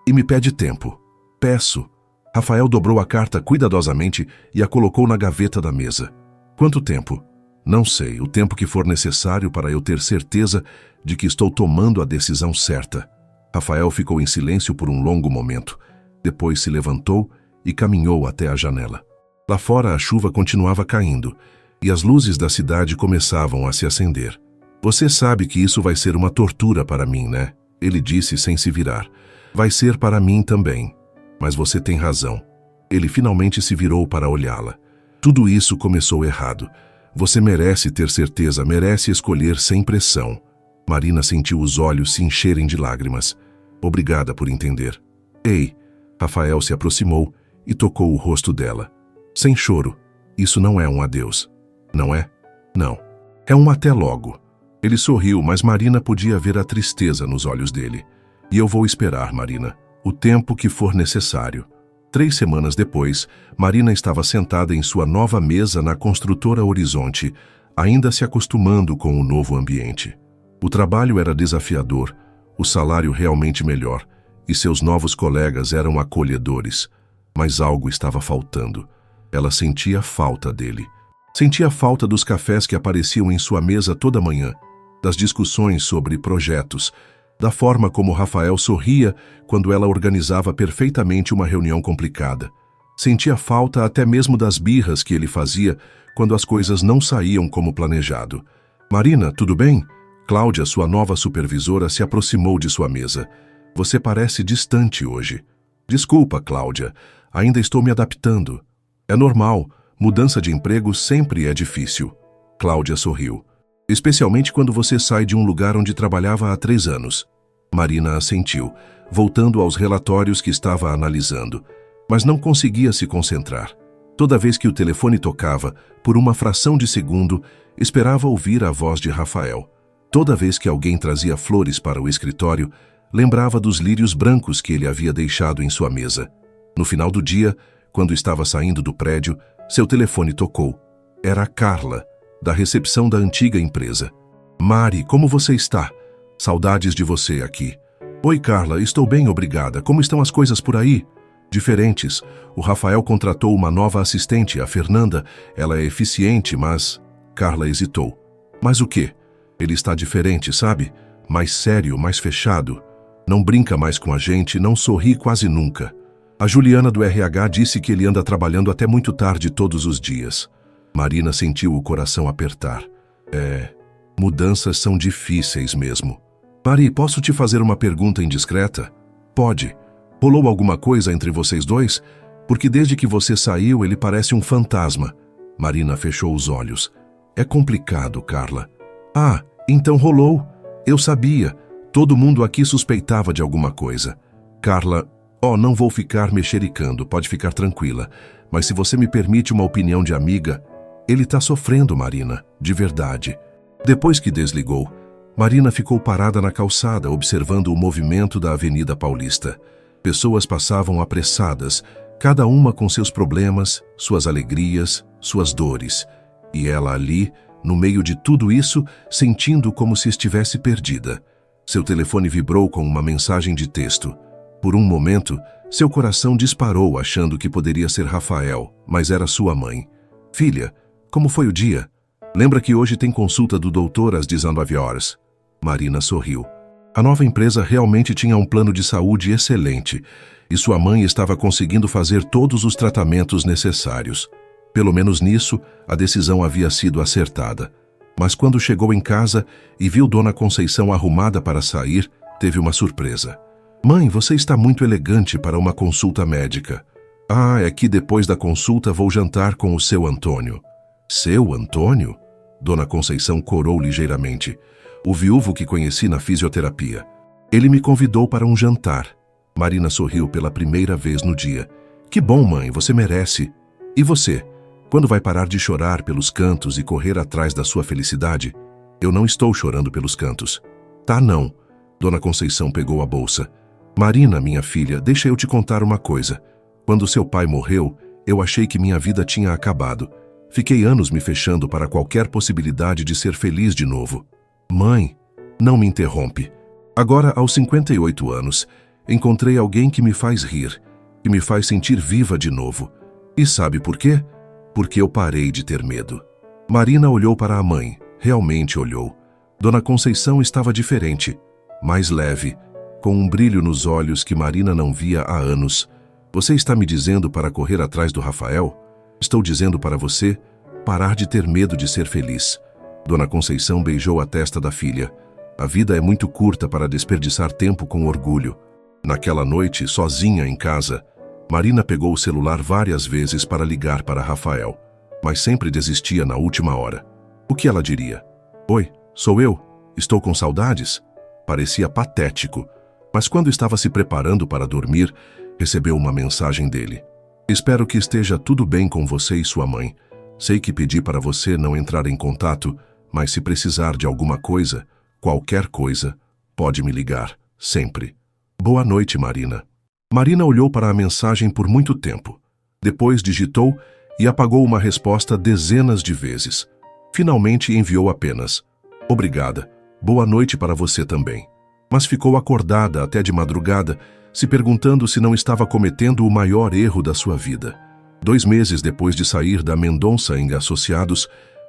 E me pede tempo. Peço. Rafael dobrou a carta cuidadosamente e a colocou na gaveta da mesa. Quanto tempo? Não sei, o tempo que for necessário para eu ter certeza de que estou tomando a decisão certa. Rafael ficou em silêncio por um longo momento. Depois se levantou e caminhou até a janela. Lá fora a chuva continuava caindo e as luzes da cidade começavam a se acender. Você sabe que isso vai ser uma tortura para mim, né? Ele disse sem se virar. Vai ser para mim também. Mas você tem razão. Ele finalmente se virou para olhá-la. Tudo isso começou errado. Você merece ter certeza, merece escolher sem pressão. Marina sentiu os olhos se encherem de lágrimas. Obrigada por entender. Ei, Rafael se aproximou e tocou o rosto dela. Sem choro, isso não é um adeus. Não é? Não. É um até logo. Ele sorriu, mas Marina podia ver a tristeza nos olhos dele. E eu vou esperar, Marina, o tempo que for necessário. 3 semanas depois, Marina estava sentada em sua nova mesa na construtora Horizonte, ainda se acostumando com o novo ambiente. O trabalho era desafiador, o salário realmente melhor, e seus novos colegas eram acolhedores. Mas algo estava faltando. Ela sentia falta dele. Sentia falta dos cafés que apareciam em sua mesa toda manhã, das discussões sobre projetos, da forma como Rafael sorria quando ela organizava perfeitamente uma reunião complicada. Sentia falta até mesmo das birras que ele fazia quando as coisas não saíam como planejado. Marina, tudo bem? Cláudia, sua nova supervisora, se aproximou de sua mesa. Você parece distante hoje. Desculpa, Cláudia, ainda estou me adaptando. É normal, mudança de emprego sempre é difícil. Cláudia sorriu. Especialmente quando você sai de um lugar onde trabalhava há 3 anos. Marina assentiu, voltando aos relatórios que estava analisando, mas não conseguia se concentrar. Toda vez que o telefone tocava, por uma fração de segundo, esperava ouvir a voz de Rafael. Toda vez que alguém trazia flores para o escritório, lembrava dos lírios brancos que ele havia deixado em sua mesa. No final do dia, quando estava saindo do prédio, seu telefone tocou. Era a Carla, da recepção da antiga empresa. Mari, como você está? Saudades de você aqui. Oi, Carla, estou bem, obrigada. Como estão as coisas por aí? Diferentes. O Rafael contratou uma nova assistente, a Fernanda. Ela é eficiente, mas... Carla hesitou. Mas o quê? Ele está diferente, sabe? Mais sério, mais fechado. Não brinca mais com a gente, não sorri quase nunca. A Juliana do RH disse que ele anda trabalhando até muito tarde todos os dias. Marina sentiu o coração apertar. Mudanças são difíceis mesmo. Mari, posso te fazer uma pergunta indiscreta? Pode. Rolou alguma coisa entre vocês dois? Porque desde que você saiu, ele parece um fantasma. Marina fechou os olhos. É complicado, Carla. Ah, então rolou. Eu sabia. Todo mundo aqui suspeitava de alguma coisa. Carla, não vou ficar mexericando, pode ficar tranquila. Mas se você me permite uma opinião de amiga, ele tá sofrendo, Marina, de verdade. Depois que desligou, Marina ficou parada na calçada, observando o movimento da Avenida Paulista. Pessoas passavam apressadas, cada uma com seus problemas, suas alegrias, suas dores. E ela ali, no meio de tudo isso, sentindo como se estivesse perdida. Seu telefone vibrou com uma mensagem de texto. Por um momento, seu coração disparou achando que poderia ser Rafael, mas era sua mãe. Filha, como foi o dia? Lembra que hoje tem consulta do doutor às 19h? Marina sorriu. A nova empresa realmente tinha um plano de saúde excelente e sua mãe estava conseguindo fazer todos os tratamentos necessários. Pelo menos nisso, a decisão havia sido acertada. Mas quando chegou em casa e viu Dona Conceição arrumada para sair, teve uma surpresa. Mãe, você está muito elegante para uma consulta médica. Ah, é que depois da consulta vou jantar com o seu Antônio. Seu Antônio? Dona Conceição corou ligeiramente. O viúvo que conheci na fisioterapia. Ele me convidou para um jantar. Marina sorriu pela primeira vez no dia. Que bom, mãe, você merece. E você? Quando vai parar de chorar pelos cantos e correr atrás da sua felicidade? Eu não estou chorando pelos cantos. Tá, não. Dona Conceição pegou a bolsa. Marina, minha filha, deixa eu te contar uma coisa. Quando seu pai morreu, eu achei que minha vida tinha acabado. Fiquei anos me fechando para qualquer possibilidade de ser feliz de novo. Mãe, não me interrompe. Agora, aos 58 anos, encontrei alguém que me faz rir, que me faz sentir viva de novo. E sabe por quê? Porque eu parei de ter medo. Marina olhou para a mãe, realmente olhou. Dona Conceição estava diferente, mais leve, com um brilho nos olhos que Marina não via há anos. Você está me dizendo para correr atrás do Rafael? Estou dizendo para você parar de ter medo de ser feliz. Dona Conceição beijou a testa da filha. A vida é muito curta para desperdiçar tempo com orgulho. Naquela noite, sozinha em casa, Marina pegou o celular várias vezes para ligar para Rafael, mas sempre desistia na última hora. O que ela diria? Oi, sou eu. Estou com saudades? Parecia patético, mas quando estava se preparando para dormir, recebeu uma mensagem dele. Espero que esteja tudo bem com você e sua mãe. Sei que pedi para você não entrar em contato, mas se precisar de alguma coisa, qualquer coisa, pode me ligar, sempre. Boa noite, Marina. Marina olhou para a mensagem por muito tempo. Depois digitou e apagou uma resposta dezenas de vezes. Finalmente enviou apenas: obrigada, boa noite para você também. Mas ficou acordada até de madrugada, se perguntando se não estava cometendo o maior erro da sua vida. 2 meses depois de sair da Mendonça em Associados,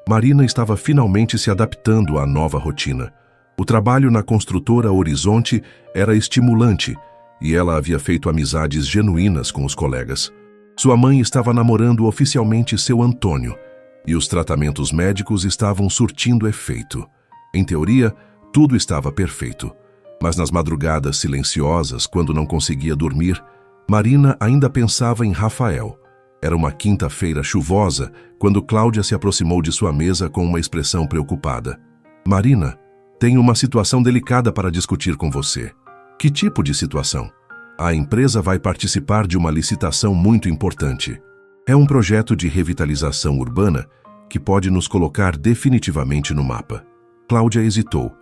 Marina estava finalmente se adaptando à nova rotina. O trabalho na construtora Horizonte era estimulante e ela havia feito amizades genuínas com os colegas. Sua mãe estava namorando oficialmente seu Antônio e os tratamentos médicos estavam surtindo efeito. Em teoria, tudo estava perfeito. Mas nas madrugadas silenciosas, quando não conseguia dormir, Marina ainda pensava em Rafael. Era uma quinta-feira chuvosa, quando Cláudia se aproximou de sua mesa com uma expressão preocupada. Marina, tenho uma situação delicada para discutir com você. Que tipo de situação? A empresa vai participar de uma licitação muito importante. É um projeto de revitalização urbana que pode nos colocar definitivamente no mapa. Cláudia hesitou,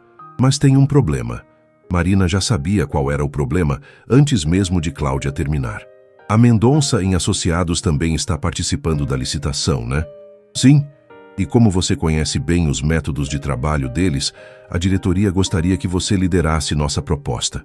mas tem um problema. Marina já sabia qual era o problema antes mesmo de Cláudia terminar. A Mendonça em Associados também está participando da licitação, né? Sim, e como você conhece bem os métodos de trabalho deles, a diretoria gostaria que você liderasse nossa proposta.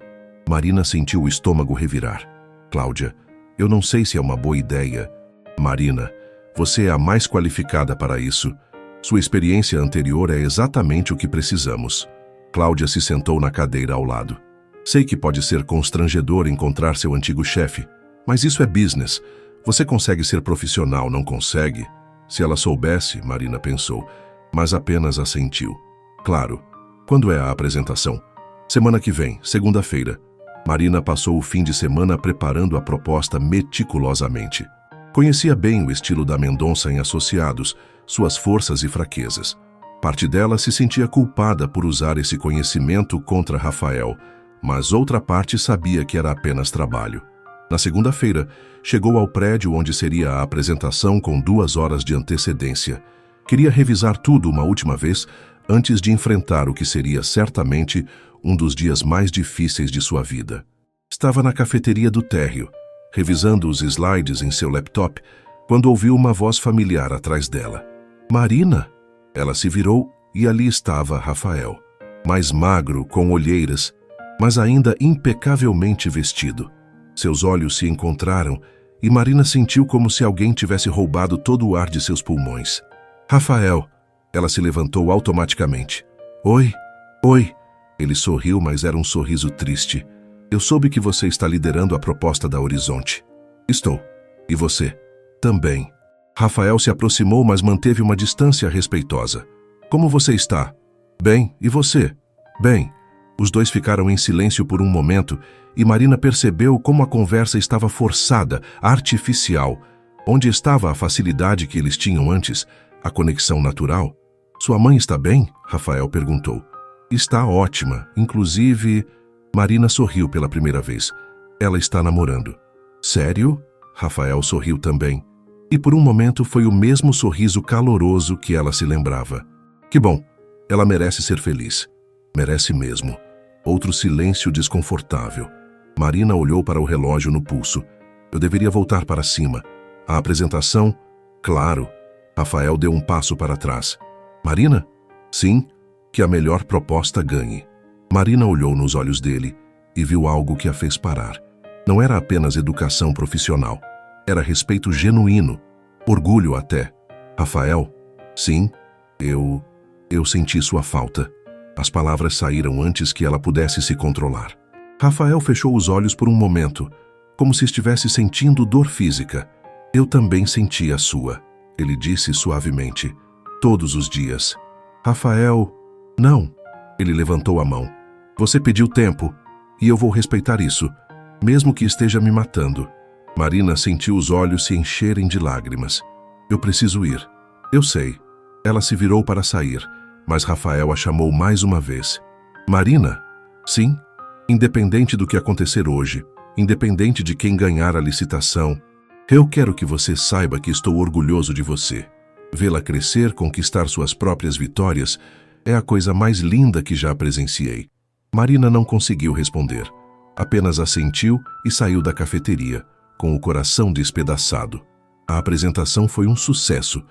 Marina sentiu o estômago revirar. Cláudia, eu não sei se é uma boa ideia. Marina, você é a mais qualificada para isso. Sua experiência anterior é exatamente o que precisamos. Cláudia se sentou na cadeira ao lado. Sei que pode ser constrangedor encontrar seu antigo chefe, mas isso é business. Você consegue ser profissional, não consegue? Se ela soubesse, Marina pensou, mas apenas assentiu. Claro. Quando é a apresentação? Semana que vem, segunda-feira. Marina passou o fim de semana preparando a proposta meticulosamente. Conhecia bem o estilo da Mendonça em Associados, suas forças e fraquezas. Parte dela se sentia culpada por usar esse conhecimento contra Rafael, mas outra parte sabia que era apenas trabalho. Na segunda-feira, chegou ao prédio onde seria a apresentação com 2 horas de antecedência. Queria revisar tudo uma última vez antes de enfrentar o que seria certamente um dos dias mais difíceis de sua vida. Estava na cafeteria do térreo, revisando os slides em seu laptop, quando ouviu uma voz familiar atrás dela. Marina! Ela se virou e ali estava Rafael, mais magro, com olheiras, mas ainda impecavelmente vestido. Seus olhos se encontraram e Marina sentiu como se alguém tivesse roubado todo o ar de seus pulmões. Rafael! Ela se levantou automaticamente. Oi, oi! Ele sorriu, mas era um sorriso triste. Eu soube que você está liderando a proposta da Horizonte. Estou. E você? Também. Rafael se aproximou, mas manteve uma distância respeitosa. Como você está? Bem, e você? Bem. Os dois ficaram em silêncio por um momento e Marina percebeu como a conversa estava forçada, artificial. Onde estava a facilidade que eles tinham antes, a conexão natural? Sua mãe está bem? Rafael perguntou. Está ótima, inclusive... Marina sorriu pela primeira vez. Ela está namorando. Sério? Rafael sorriu também. E por um momento foi o mesmo sorriso caloroso que ela se lembrava. Que bom, ela merece ser feliz. Merece mesmo. Outro silêncio desconfortável. Marina olhou para o relógio no pulso. Eu deveria voltar para cima. A apresentação? Claro. Rafael deu um passo para trás. Marina? Sim, que a melhor proposta ganhe. Marina olhou nos olhos dele e viu algo que a fez parar. Não era apenas educação profissional. Era respeito genuíno. Orgulho até. Rafael? Sim, eu senti sua falta. As palavras saíram antes que ela pudesse se controlar. Rafael fechou os olhos por um momento, como se estivesse sentindo dor física. Eu também senti a sua, ele disse suavemente. Todos os dias. Rafael... Não. Ele levantou a mão. Você pediu tempo, e eu vou respeitar isso, mesmo que esteja me matando. Marina sentiu os olhos se encherem de lágrimas. Eu preciso ir. Eu sei. Ela se virou para sair, mas Rafael a chamou mais uma vez. Marina? Sim. Independente do que acontecer hoje, independente de quem ganhar a licitação, eu quero que você saiba que estou orgulhoso de você. Vê-la crescer, conquistar suas próprias vitórias, é a coisa mais linda que já presenciei. Marina não conseguiu responder. Apenas assentiu e saiu da cafeteria, com o coração despedaçado. A apresentação foi um sucesso.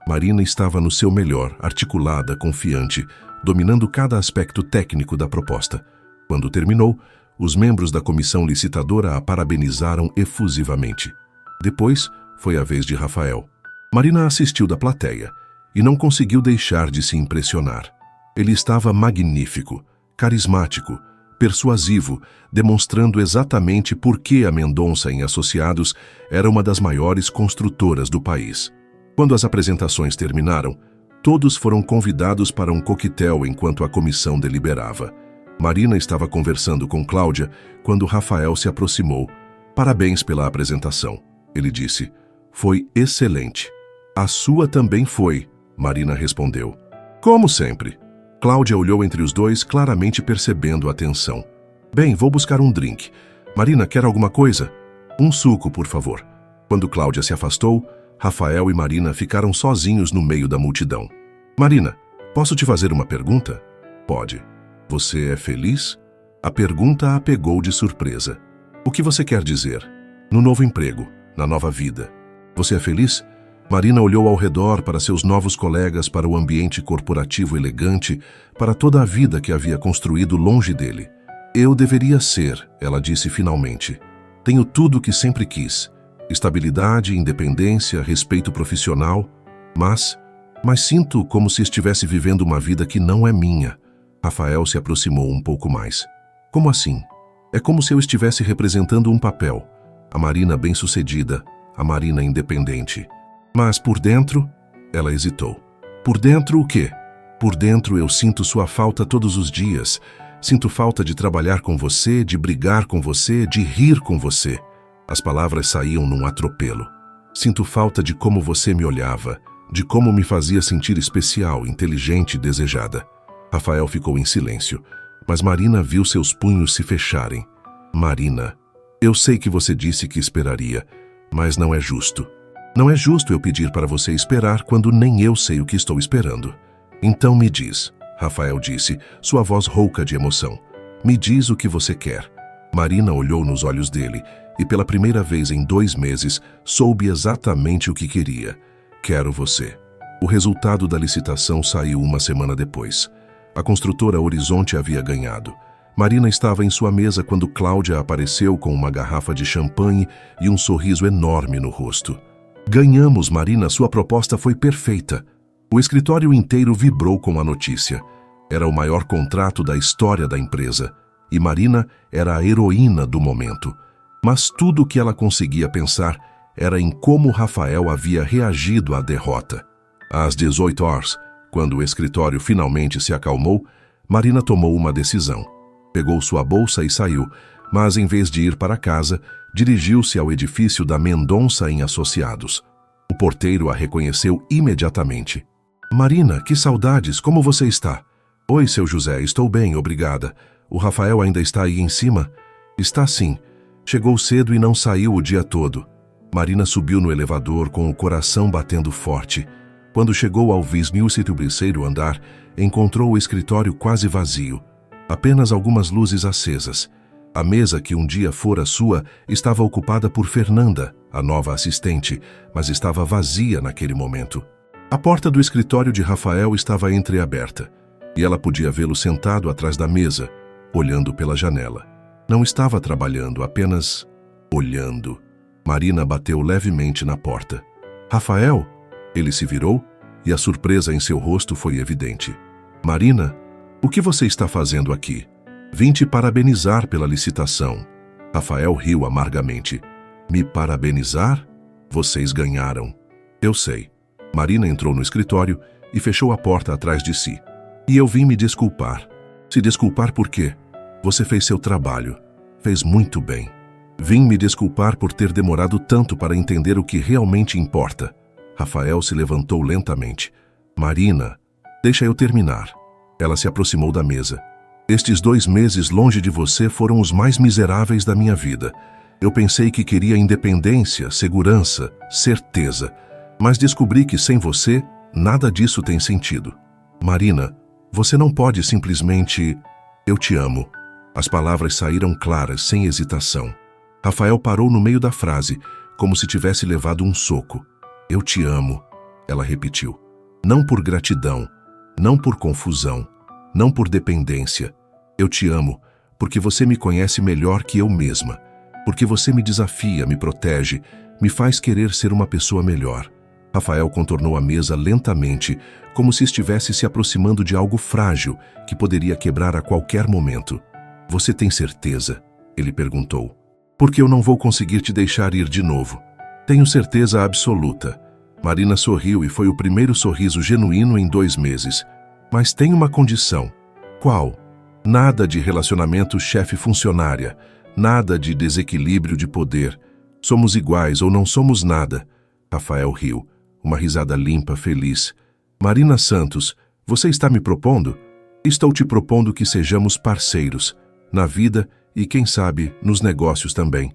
Marina estava no seu melhor, articulada, confiante, dominando cada aspecto técnico da proposta. Quando terminou, os membros da comissão licitadora a parabenizaram efusivamente. Depois, foi a vez de Rafael. Marina assistiu da plateia e não conseguiu deixar de se impressionar. Ele estava magnífico, carismático, persuasivo, demonstrando exatamente por que a Mendonça em Associados era uma das maiores construtoras do país. Quando as apresentações terminaram, todos foram convidados para um coquetel enquanto a comissão deliberava. Marina estava conversando com Cláudia quando Rafael se aproximou. Parabéns pela apresentação, ele disse. Foi excelente. A sua também foi, Marina respondeu. Como sempre. Cláudia olhou entre os dois, claramente percebendo a tensão. Bem, vou buscar um drink. Marina, quer alguma coisa? Um suco, por favor. Quando Cláudia se afastou, Rafael e Marina ficaram sozinhos no meio da multidão. Marina, posso te fazer uma pergunta? Pode. Você é feliz? A pergunta a pegou de surpresa. O que você quer dizer? No novo emprego, na nova vida. Você é feliz? Marina olhou ao redor para seus novos colegas, para o ambiente corporativo elegante, para toda a vida que havia construído longe dele. Eu deveria ser, ela disse finalmente. Tenho tudo o que sempre quis. Estabilidade, independência, respeito profissional. Mas sinto como se estivesse vivendo uma vida que não é minha. Rafael se aproximou um pouco mais. Como assim? É como se eu estivesse representando um papel. A Marina bem-sucedida, a Marina independente. Mas por dentro, ela hesitou. Por dentro o quê? Por dentro eu sinto sua falta todos os dias. Sinto falta de trabalhar com você, de brigar com você, de rir com você. As palavras saíam num atropelo. Sinto falta de como você me olhava, de como me fazia sentir especial, inteligente e desejada. Rafael ficou em silêncio, mas Marina viu seus punhos se fecharem. Marina, eu sei que você disse que esperaria, mas não é justo. Não é justo eu pedir para você esperar quando nem eu sei o que estou esperando. Então me diz, Rafael disse, sua voz rouca de emoção. Me diz o que você quer. Marina olhou nos olhos dele e pela primeira vez em 2 meses soube exatamente o que queria. Quero você. O resultado da licitação saiu uma semana depois. A construtora Horizonte havia ganhado. Marina estava em sua mesa quando Cláudia apareceu com uma garrafa de champanhe e um sorriso enorme no rosto. Ganhamos, Marina, sua proposta foi perfeita. O escritório inteiro vibrou com a notícia. Era o maior contrato da história da empresa. E Marina era a heroína do momento. Mas tudo o que ela conseguia pensar era em como Rafael havia reagido à derrota. Às 18 horas, Quando o escritório finalmente se acalmou, Marina tomou uma decisão. Pegou sua bolsa e saiu, mas em vez de ir para casa, dirigiu-se ao edifício da Mendonça em Associados. O porteiro a reconheceu imediatamente. Marina, que saudades, como você está? Oi, seu José, estou bem, obrigada. O Rafael ainda está aí em cima? Está sim. Chegou cedo e não saiu o dia todo. Marina subiu no elevador com o coração batendo forte. Quando chegou ao 23º andar, encontrou o escritório quase vazio. Apenas algumas luzes acesas. A mesa que um dia fora sua estava ocupada por Fernanda, a nova assistente, mas estava vazia naquele momento. A porta do escritório de Rafael estava entreaberta, e ela podia vê-lo sentado atrás da mesa, olhando pela janela. Não estava trabalhando, apenas olhando. Marina bateu levemente na porta. Rafael? Ele se virou e a surpresa em seu rosto foi evidente. Marina, o que você está fazendo aqui? Vim te parabenizar pela licitação. Rafael riu amargamente. Me parabenizar? Vocês ganharam. Eu sei. Marina entrou no escritório e fechou a porta atrás de si. E eu vim me desculpar. Se desculpar por quê? Você fez seu trabalho. Fez muito bem. Vim me desculpar por ter demorado tanto para entender o que realmente importa. Rafael se levantou lentamente. Marina, deixa eu terminar. Ela se aproximou da mesa. Estes 2 meses longe de você foram os mais miseráveis da minha vida. Eu pensei que queria independência, segurança, certeza. Mas descobri que sem você, nada disso tem sentido. Marina, você não pode simplesmente... Eu te amo. As palavras saíram claras, sem hesitação. Rafael parou no meio da frase, como se tivesse levado um soco. Eu te amo, ela repetiu. Não por gratidão, não por confusão, não por dependência. Eu te amo porque você me conhece melhor que eu mesma, porque você me desafia, me protege, me faz querer ser uma pessoa melhor. Rafael contornou a mesa lentamente, como se estivesse se aproximando de algo frágil que poderia quebrar a qualquer momento. Você tem certeza? Ele perguntou. Porque eu não vou conseguir te deixar ir de novo. Tenho certeza absoluta. Marina sorriu e foi o primeiro sorriso genuíno em 2 meses. Mas tem uma condição. Qual? Nada de relacionamento chefe-funcionária. Nada de desequilíbrio de poder. Somos iguais ou não somos nada. Rafael riu. Uma risada limpa, feliz. Marina Santos, você está me propondo? Estou te propondo que sejamos parceiros. Na vida e, quem sabe, nos negócios também.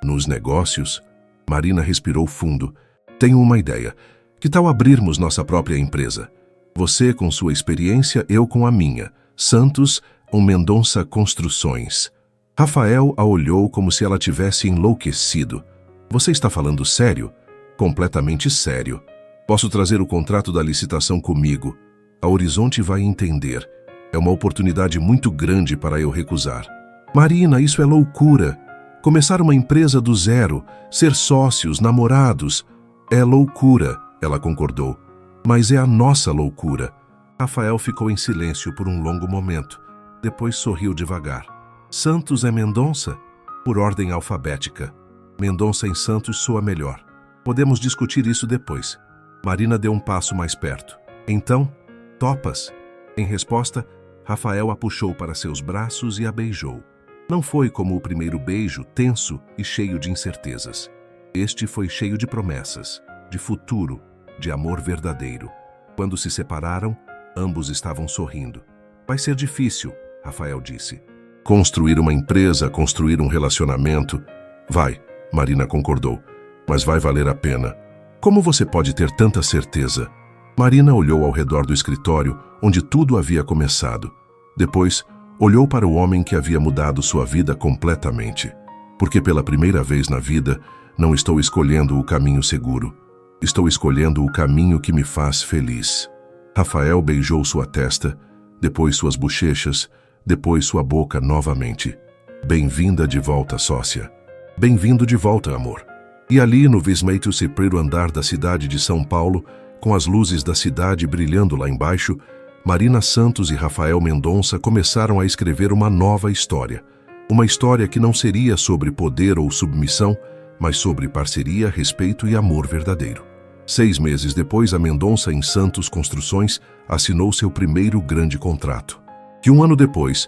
Nos negócios? Marina respirou fundo. Tenho uma ideia. Que tal abrirmos nossa própria empresa? Você com sua experiência, eu com a minha. Santos ou Mendonça Construções. Rafael a olhou como se ela tivesse enlouquecido. Você está falando sério? Completamente sério. Posso trazer o contrato da licitação comigo. A Horizonte vai entender. É uma oportunidade muito grande para eu recusar. Marina, isso é loucura. Começar uma empresa do zero, ser sócios, namorados. É loucura, ela concordou. Mas é a nossa loucura. Rafael ficou em silêncio por um longo momento. Depois sorriu devagar. Santos é Mendonça? Por ordem alfabética. Mendonça em Santos soa melhor. Podemos discutir isso depois. Marina deu um passo mais perto. Então, topas? Em resposta, Rafael a puxou para seus braços e a beijou. Não foi como o primeiro beijo, tenso e cheio de incertezas. Este foi cheio de promessas, de futuro, de amor verdadeiro. Quando se separaram, ambos estavam sorrindo. Vai ser difícil, Rafael disse. Construir uma empresa, construir um relacionamento... Vai, Marina concordou, mas vai valer a pena. Como você pode ter tanta certeza? Marina olhou ao redor do escritório, onde tudo havia começado. Depois, olhou para o homem que havia mudado sua vida completamente. Porque pela primeira vez na vida, não estou escolhendo o caminho seguro. Estou escolhendo o caminho que me faz feliz. Rafael beijou sua testa, depois suas bochechas, depois sua boca novamente. Bem-vinda de volta, sócia. Bem-vindo de volta, amor. E ali no 23º andar da cidade de São Paulo, com as luzes da cidade brilhando lá embaixo, Marina Santos e Rafael Mendonça começaram a escrever uma nova história. Uma história que não seria sobre poder ou submissão, mas sobre parceria, respeito e amor verdadeiro. 6 meses depois, a Mendonça, em Santos Construções, assinou seu primeiro grande contrato. E 1 ano depois,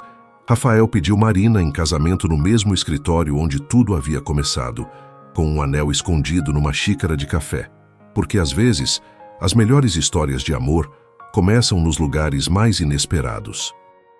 Rafael pediu Marina em casamento no mesmo escritório onde tudo havia começado, com um anel escondido numa xícara de café. Porque, às vezes, as melhores histórias de amor começam nos lugares mais inesperados.